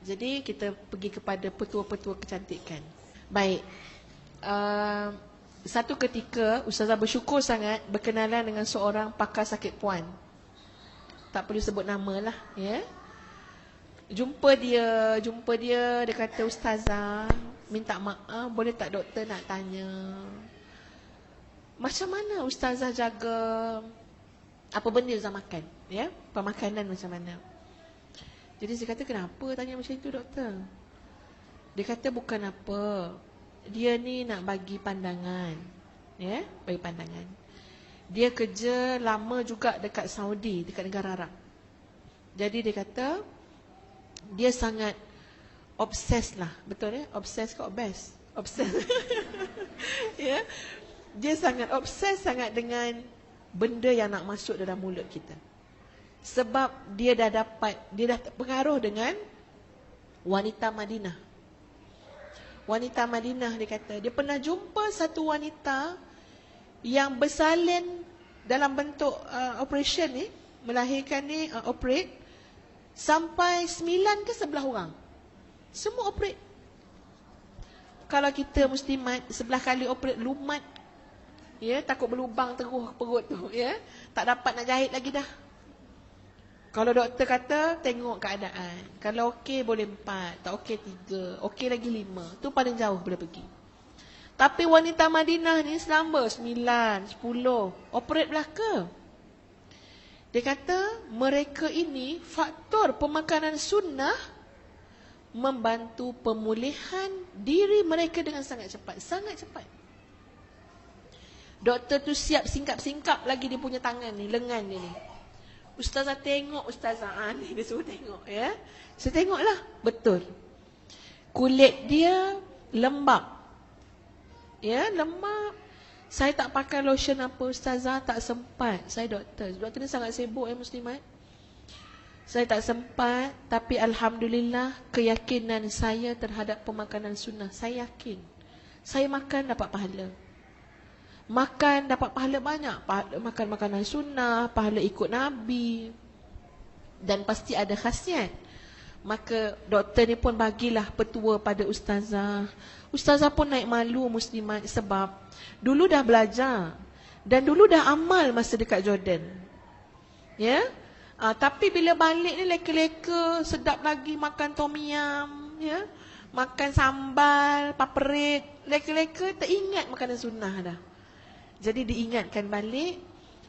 Jadi kita pergi kepada petua-petua kecantikan. Baik. Satu ketika Ustazah bersyukur sangat berkenalan dengan seorang pakar sakit puan. Tak perlu sebut nama lah, ya. Jumpa dia, dia kata, Ustazah, minta maaf, boleh tak doktor nak tanya, macam mana Ustazah jaga apa benda Ustazah makan, ya, pemakanan macam mana. Jadi saya kata, kenapa tanya macam itu doktor? Dia kata bukan apa, dia ni nak bagi pandangan, ya, bagi pandangan. Dia kerja lama juga dekat Saudi, dekat negara Arab. Jadi dia kata dia sangat obses lah, betul ya? Obses ke obes? Obses. Ya. Dia sangat obses sangat dengan benda yang nak masuk dalam mulut kita. Sebab dia dah pengaruh dengan wanita Madinah. Wanita Madinah, dia kata, dia pernah jumpa satu wanita yang bersalin dalam bentuk operation ni, melahirkan ni, operate, sampai 9 ke 11 orang. Semua operate. Kalau kita muslimat, 11 kali operate lumat, ya, takut berlubang terus perut tu, ya, tak dapat nak jahit lagi dah. Kalau doktor kata, tengok keadaan. Kalau okey boleh 4, tak okey 3, okey lagi 5. Tu paling jauh boleh pergi. Tapi wanita Madinah ni selama 9, 10, operate belaka. Dia kata, mereka ini faktor pemakanan sunnah membantu pemulihan diri mereka dengan sangat cepat. Sangat cepat. Doktor tu siap singkap-singkap lagi dia punya tangan ni, lengan dia ni. Ustazah tengok, Ustazah, ni dia suruh tengok, ya. Saya tengoklah, betul. Kulit dia lembap. Ya, lembap. Saya tak pakai lotion apa, Ustazah, tak sempat. Saya doktor. Doktor ni sangat sibuk, ya muslimat. Saya tak sempat, tapi alhamdulillah keyakinan saya terhadap pemakanan sunnah. Saya yakin. Saya makan dapat pahala. Makan dapat pahala banyak. Makan makanan sunnah, pahala ikut Nabi. Dan pasti ada khasiat. Maka doktor ni pun bagilah petua pada Ustazah. Ustazah pun naik malu muslimat sebab dulu dah belajar dan dulu dah amal masa dekat Jordan. Ya. Tapi bila balik ni leka-leka, sedap lagi makan tom yum, ya. Makan sambal, paperit, leka-leka teringat makanan sunnah dah. Jadi diingatkan balik.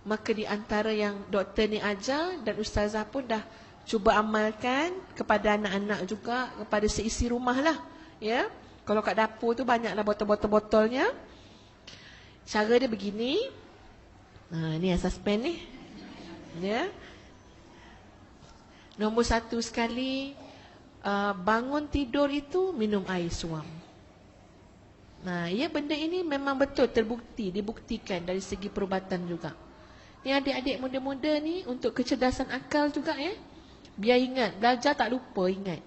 Maka di antara yang doktor ni ajar dan Ustazah pun dah cuba amalkan kepada anak-anak juga, kepada seisi rumah lah, ya. Kalau kat dapur tu banyaklah botol-botol-botolnya. Cara dia begini. Ni asas pen ni, ya. Nombor 1 sekali, bangun tidur itu minum air suam. Ya, benda ini memang betul terbukti, dibuktikan dari segi perubatan juga. Ni adik-adik muda-muda ni untuk kecerdasan akal juga, ya. Biar ingat, belajar tak lupa, ingat.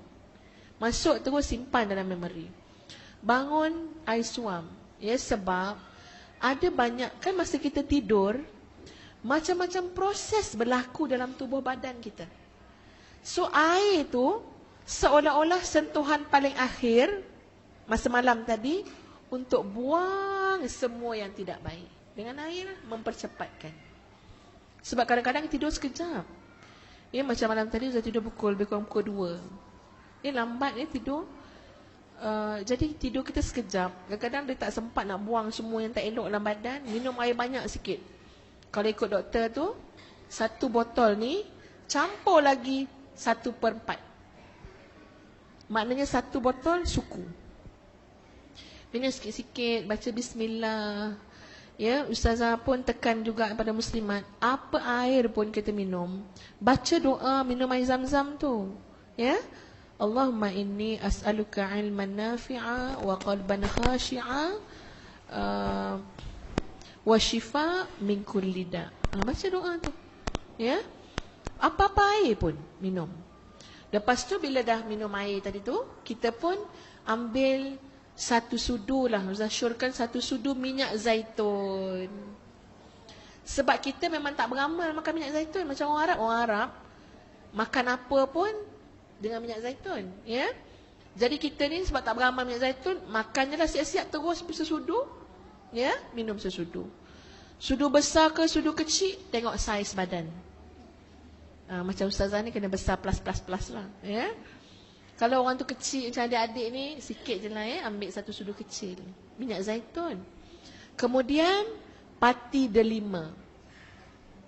Masuk terus simpan dalam memori. Bangun air suam, ya, sebab ada banyak kan masa kita tidur, macam-macam proses berlaku dalam tubuh badan kita. So air tu seolah-olah sentuhan paling akhir masa malam tadi untuk buang semua yang tidak baik. Dengan air mempercepatkan. Sebab kadang-kadang tidur sekejap. Ya, macam malam tadi saya tidur lebih kurang pukul 2. Ni lambat ni tidur. Jadi tidur kita sekejap. Kadang-kadang dia tak sempat nak buang semua yang tak elok dalam badan. Minum air banyak sikit. Kalau ikut doktor tu, 1 botol ni campur lagi 1/4. Maknanya 1 botol suku. Minum sikit-sikit, baca bismillah. Ya, Ustazah pun tekan juga kepada muslimat, apa air pun kita minum, baca doa, minum air zam-zam tu. Ya. Allahumma inni as'aluka ilman nafi'a wa qalban khashi'a wa shifa min kulli da'. Baca doa tu. Ya. Apa-apa air pun minum. Lepas tu bila dah minum air tadi tu, kita pun ambil 1 sudu lah, zasyurkan 1 sudu minyak zaitun. Sebab kita memang tak beramal makan minyak zaitun macam orang Arab. Orang Arab makan apa pun dengan minyak zaitun, ya. Jadi kita ni sebab tak beramal minyak zaitun, makan je lah siap-siap terus sesudu, ya, minum sesudu. Sudu besar ke sudu kecil, tengok saiz badan. Macam ustazah ni kena besar plus lah, ya. Kalau orang tu kecil macam adik-adik ni, sikit je lah, ya, ambil satu sudu kecil minyak zaitun. Kemudian pati delima.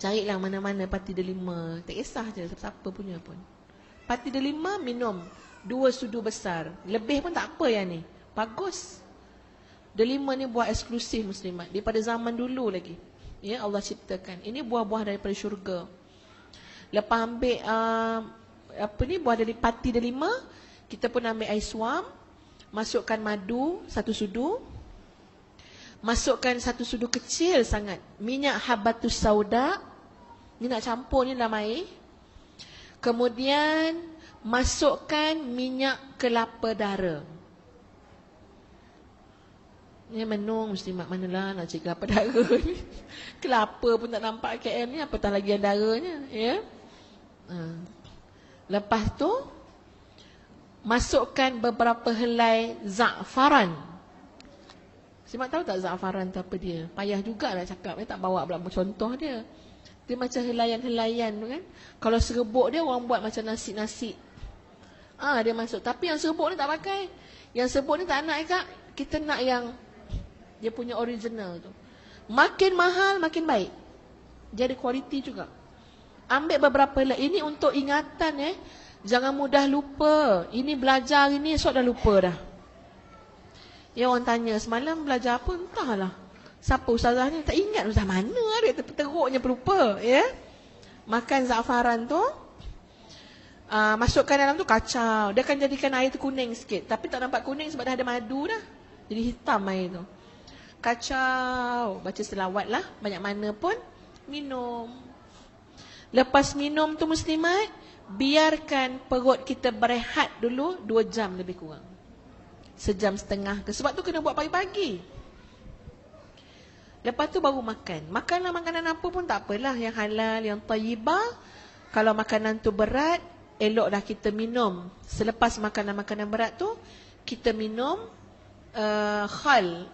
Carilah mana-mana pati delima, tak kisah je siapa punya pun. Pati delima minum 2 sudu besar. Lebih pun tak apa yang ni, bagus. Delima ni buah eksklusif muslimat daripada zaman dulu lagi, ya, Allah ciptakan. Ini buah-buah daripada syurga. Lepas ambil buah dari pati delima, kita pun ambil air suam, masukkan madu 1 sudu, masukkan 1 sudu kecil sangat minyak habatus sauda, ni nak campur ni dalam air. Kemudian masukkan minyak kelapa dara. Ni menung muslimat, manalah nak cari kelapa dara ni. Kelapa pun tak nampak KL ni, apatah lagi yang daranya, ya. Lepas tu masukkan beberapa helai za'faran. Muslimat tahu tak za'faran tu apa dia? Payah jugalah cakap, tak bawa pula contoh dia. Dia macam helaian-helaian tu kan. Kalau serbuk dia orang buat macam nasi-nasi. Dia masuk. Tapi yang serbuk ni tak pakai. Yang serbuk ni tak nak, Kak. Kita nak yang dia punya original tu. Makin mahal makin baik. Jadi kualiti juga. Ambil beberapa helai. Ini untuk ingatan, jangan mudah lupa. Ini belajar ini, esok dah lupa dah. Ya, orang tanya semalam belajar apa, entahlah. Siapa ustazah ni, tak ingat ustazah mana dia teruknya pelupa, ya. Makan za'faran tu, masukkan dalam tu kacau. Dia akan jadikan air tu kuning sikit, tapi tak nampak kuning sebab dah ada madu dah. Jadi hitam air tu. Kacau, baca selawat lah, banyak mana pun, minum. Lepas minum tu muslimat, biarkan perut kita berehat dulu 2 jam lebih kurang. 1.5 jam ke, sebab tu kena buat pagi-pagi. Lepas tu baru makan. Makanlah makanan apa pun tak apalah, yang halal, yang tayyibah. Kalau makanan tu berat, eloklah kita minum. Selepas makanan-makanan berat tu, kita minum khal.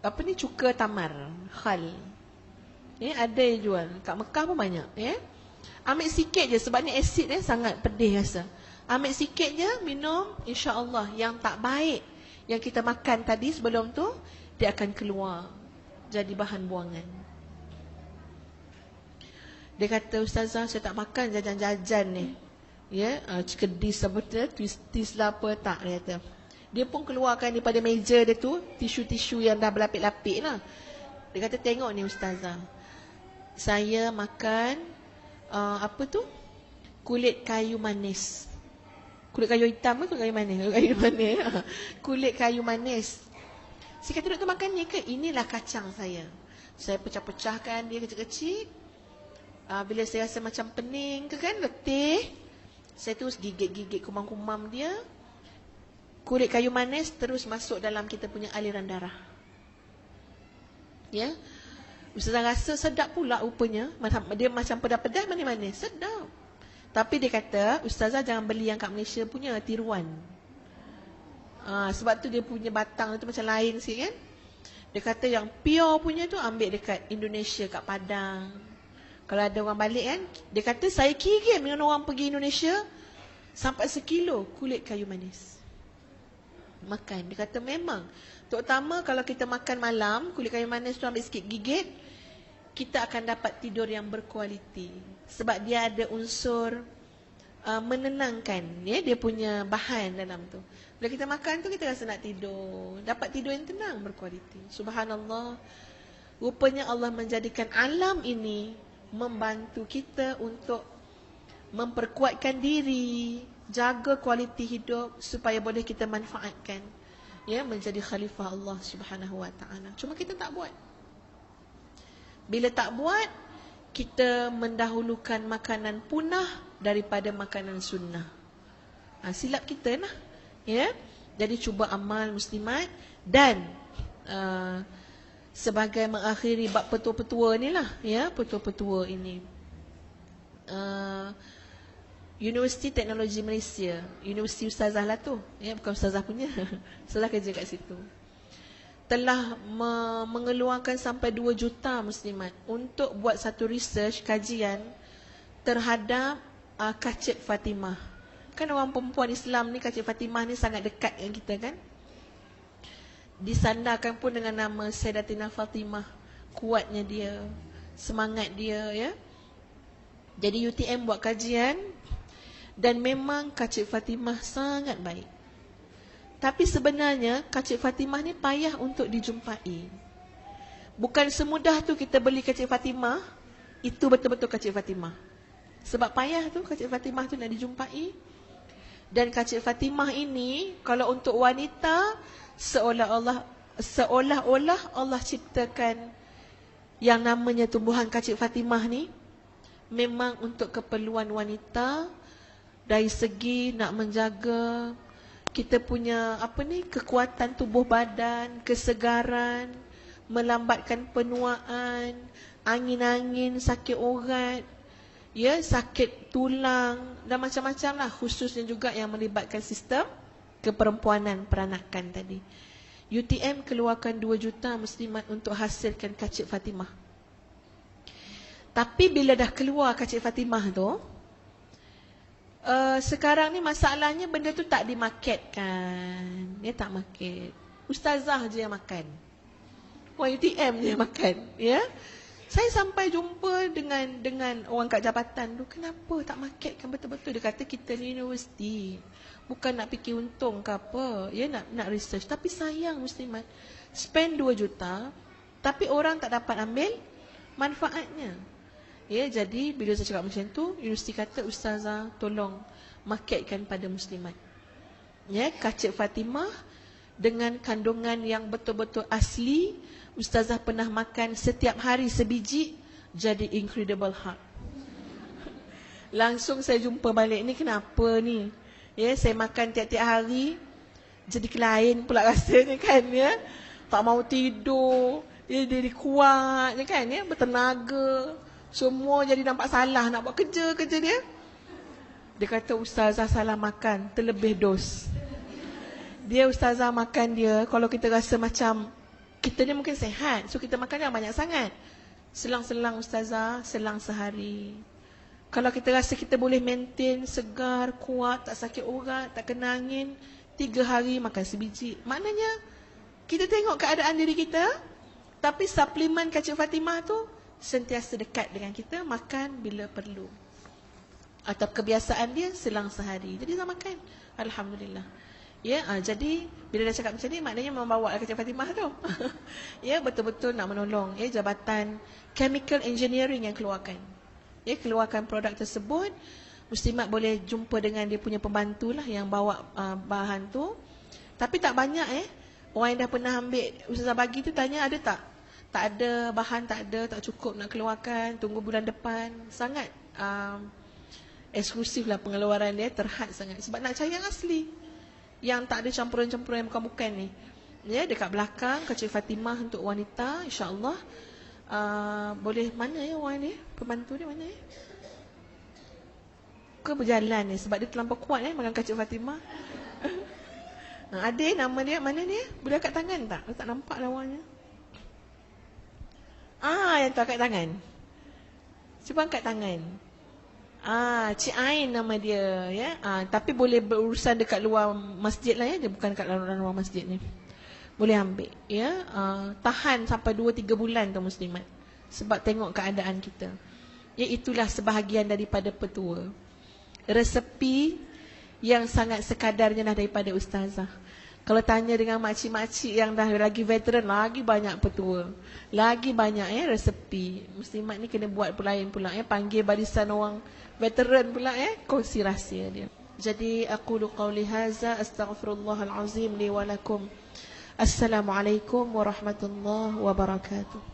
Apa ni, cuka tamar, khal. Ada yang jual kat Mekah pun banyak, ya. Ambil sikit je sebab ni asid dia sangat pedih rasa. Ambil sikit je minum, insya-Allah yang tak baik yang kita makan tadi sebelum tu dia akan keluar jadi bahan buangan. Dia kata, ustazah saya tak makan jajan-jajan ni. Ya, kedis apa tu, twist lah apa tak, dia kata. Dia pun keluarkan daripada meja dia tu tisu-tisu yang dah berlapik-lapik lah. Dia kata, tengok ni ustazah, saya makan apa tu, kulit kayu manis. Kulit kayu hitam ke kulit kayu manis? Kayu manis. Kulit kayu manis. Saya kata, doktor makan ni ke? Inilah kacang saya. Saya pecah-pecahkan dia kecil-kecil. Bila saya rasa macam pening ke kan, letih, saya terus gigit-gigit kumam-kumam dia. Kulit kayu manis terus masuk dalam kita punya aliran darah. Ya. Ustazah rasa sedap pula rupanya. Dia macam pedas-pedas, manis-manis. Sedap. Tapi dia kata, ustazah jangan beli yang kat Malaysia punya, tiruan. Sebab tu dia punya batang tu macam lain sikit kan. Dia kata yang pure punya tu ambil dekat Indonesia, kat Padang. Kalau ada orang balik kan, dia kata saya kirim dengan orang pergi Indonesia sampai 1 kilo kulit kayu manis. Makan. Dia kata memang, terutama kalau kita makan malam, kulit kayu manis tu ambil sikit gigit, kita akan dapat tidur yang berkualiti. Sebab dia ada unsur menenangkan, ya, dia punya bahan dalam tu. Bila kita makan tu, kita rasa nak tidur, dapat tidur yang tenang, berkualiti. Subhanallah. Rupanya Allah menjadikan alam ini membantu kita untuk memperkuatkan diri, jaga kualiti hidup supaya boleh kita manfaatkan, ya, menjadi khalifah Allah Subhanahu wa taala. Cuma kita tak buat. Bila tak buat, kita mendahulukan makanan punah daripada makanan sunnah. Silap kita lah, ya. Jadi cuba amal muslimat. Dan sebagai mengakhiri bab petua-petua ni lah, ya, petua-petua ini, Universiti Teknologi Malaysia, Universiti Ustazah lah tu, ya, bukan Ustazah punya. Ustazah kerja kat situ. Telah mengeluarkan sampai 2 juta muslimat untuk buat satu research, kajian terhadap Kacip Fatimah. Kan orang perempuan Islam ni, Kacip Fatimah ni sangat dekat dengan kita kan. Disandarkan pun dengan nama Sayyidatina Fatimah. Kuatnya dia, semangat dia, ya. Jadi UTM buat kajian, dan memang Kacip Fatimah sangat baik. Tapi sebenarnya Kacip Fatimah ni payah untuk dijumpai. Bukan semudah tu kita beli Kacip Fatimah, itu betul-betul Kacip Fatimah. Sebab payah tu Kacip Fatimah tu nak dijumpai. Dan Kacip Fatimah ini, kalau untuk wanita, seolah-olah Allah ciptakan yang namanya tumbuhan Kacip Fatimah ni memang untuk keperluan wanita, dari segi nak menjaga kita punya kekuatan tubuh badan, kesegaran, melambatkan penuaan, angin-angin, sakit urat, ya, sakit tulang dan macam-macam lah, khususnya juga yang melibatkan sistem keperempuanan, peranakan tadi. UTM keluarkan 2 juta muslimat untuk hasilkan Kacip Fatimah. Tapi bila dah keluar Kacip Fatimah tu, sekarang ni masalahnya benda tu tak dimarketkan. Dia tak market. Ustazah je yang makan. Orang UTM je yang makan, ya. Saya sampai jumpa dengan orang kat jabatan tu, kenapa tak marketkan betul-betul? Dia kata kita ni universiti, bukan nak fikir untung ke apa, ya, nak research. Tapi sayang muslimat, spend 2 juta tapi orang tak dapat ambil manfaatnya. Ya, jadi bila saya cakap macam tu, universiti kata, ustazah tolong marketkan pada muslimat. Ya, Kacip Fatimah dengan kandungan yang betul-betul asli. Ustazah pernah makan setiap hari sebiji, jadi Incredible Heart. Langsung saya jumpa balik, ni kenapa ni? Ya, saya makan tiap-tiap hari, jadi kelain pula rasanya kan, ya. Tak mau tidur, dia kuat, ya kan, ya, bertenaga. Semua jadi nampak salah nak buat kerja dia. Dia kata ustazah salah makan, terlebih dos. Dia ustazah makan dia, kalau kita rasa macam kita ni mungkin sehat, so kita makan jangan banyak sangat. Selang-selang ustazah, selang sehari. Kalau kita rasa kita boleh maintain segar, kuat, tak sakit urat, tak kena angin, 3 hari makan sebiji. Maknanya kita tengok keadaan diri kita, tapi suplemen Kacip Fatimah tu sentiasa dekat dengan kita, makan bila perlu. Atau kebiasaan dia selang sehari. Jadi saya makan, alhamdulillah. Ya, jadi bila dah cakap macam ni, maknanya membawa Kacip Fatimah tu. Ya, betul-betul nak menolong, ya, jabatan chemical engineering yang keluarkan. Ya, keluarkan produk tersebut. Muslimat boleh jumpa dengan dia punya pembantu lah yang bawa bahan tu. Tapi tak banyak, orang yang dah pernah ambil ustazah bagi tu tanya ada tak? Tak ada, bahan tak ada, tak cukup nak keluarkan, tunggu bulan depan. Sangat eksklusif lah pengeluaran dia, terhad sangat. Sebab nak cari yang asli, yang tak ada campuran-campuran yang bukan-bukan ni. Ya, dekat belakang Kacip Fatimah untuk wanita, insya-Allah. Boleh, mana ya orang ni? Pembantu dia mana ya? Ke berjalan ni sebab dia terlampau kuat makan Kacip Fatimah. Ada nama dia, mana dia? Boleh angkat tangan tak? Tak nampak lawannya. Yang tu angkat tangan. Cuba angkat tangan. Cik Ain nama dia, ya. Tapi boleh berurusan dekat luar masjid lah, ya. Dia bukan dekat luar masjid ni. Boleh ambil, ya. Tahan sampai 2-3 bulan tu muslimat. Sebab tengok keadaan kita. Ya, itulah sebahagian daripada petua. Resepi yang sangat sekadarnya lah daripada ustazah. Kalau tanya dengan makcik-makcik yang dah lagi veteran, lagi banyak petua, lagi banyak resepi. Muslimat ni kena buat lain pula, panggil barisan orang veteran pula, kongsi rahsia dia. Jadi aqulu qawli hadza astaghfirullahal azim li wa lakum. Assalamualaikum warahmatullahi wabarakatuh.